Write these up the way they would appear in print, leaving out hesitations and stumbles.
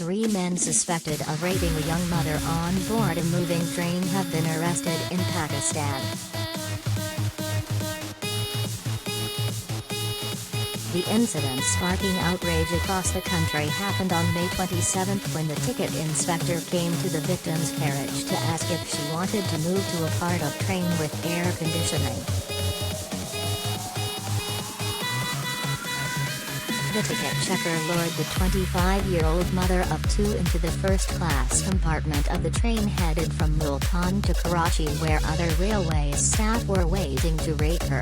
3 men suspected of raping a young mother on board a moving train have been arrested in Pakistan. The incident sparking outrage across the country happened on May 27 when the ticket inspector came to the victim's carriage to ask if she wanted to move to a part of train with air conditioning. The ticket checker lured the 25-year-old mother of 2 into the first-class compartment of the train headed from Multan to Karachi, where other railways staff were waiting to rape her.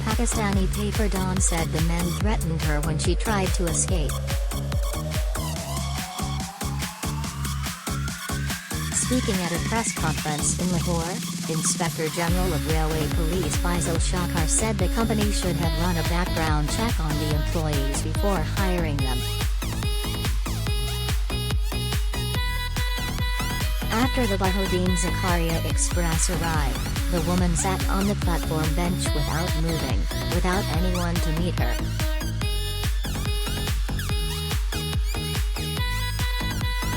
Pakistani paper Dawn said the men threatened her when she tried to escape. Speaking at a press conference in Lahore, Inspector General of Railway Police Faisal Shakar said the company should have run a background check on the employees before hiring them. After the Bahauddin Zakaria Express arrived, the woman sat on the platform bench without moving, without anyone to meet her.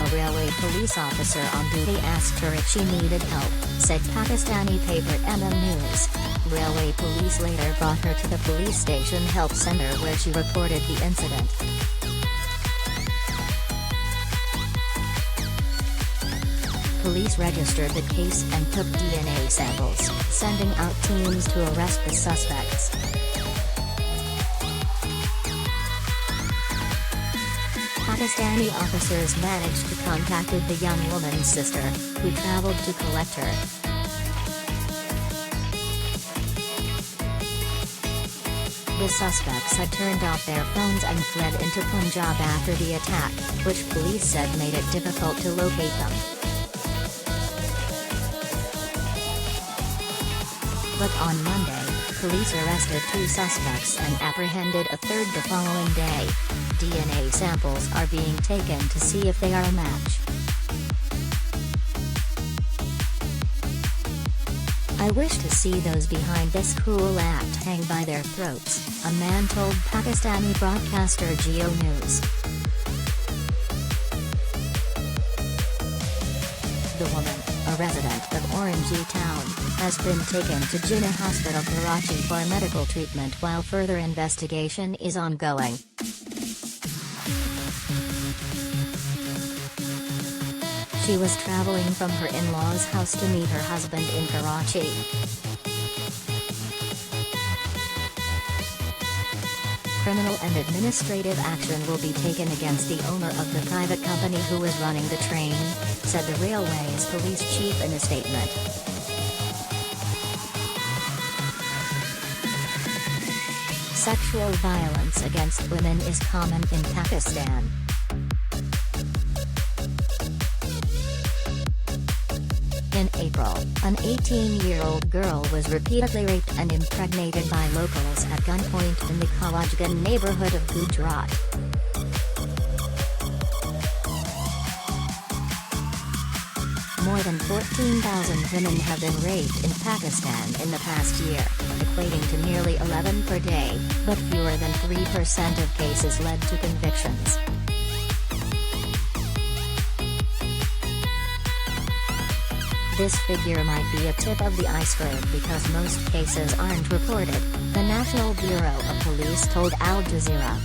A railway police officer on duty asked her if she needed help, said Pakistani paper News. Railway police later brought her to the police station help center where she reported the incident. Police registered the case and took DNA samples, sending out teams to arrest the suspects. Pakistani officers managed to contact the young woman's sister, who traveled to collect her. The suspects had turned off their phones and fled into Punjab after the attack, which police said made it difficult to locate them. But on Monday, police arrested 2 suspects and apprehended a third the following day. DNA samples are being taken to see if they are a match. I wish to see those behind this cruel act hang by their throats, a man told Pakistani broadcaster Geo News. The woman, a resident of Orangi Town, has been taken to Jinnah Hospital Karachi for medical treatment while further investigation is ongoing. She was traveling from her in-laws' house to meet her husband in Karachi. Criminal and administrative action will be taken against the owner of the private company who was running the train, said the railway's police chief in a statement. Sexual violence against women is common in Pakistan. In April, an 18-year-old girl was repeatedly raped and impregnated by locals at gunpoint in the Kawajgan neighborhood of Gujarat. More than 14,000 women have been raped in Pakistan in the past year, equating to nearly 11 per day, but fewer than 3% of cases led to convictions. This figure might be a tip of the iceberg because most cases aren't reported, the National Bureau of Police told Al Jazeera.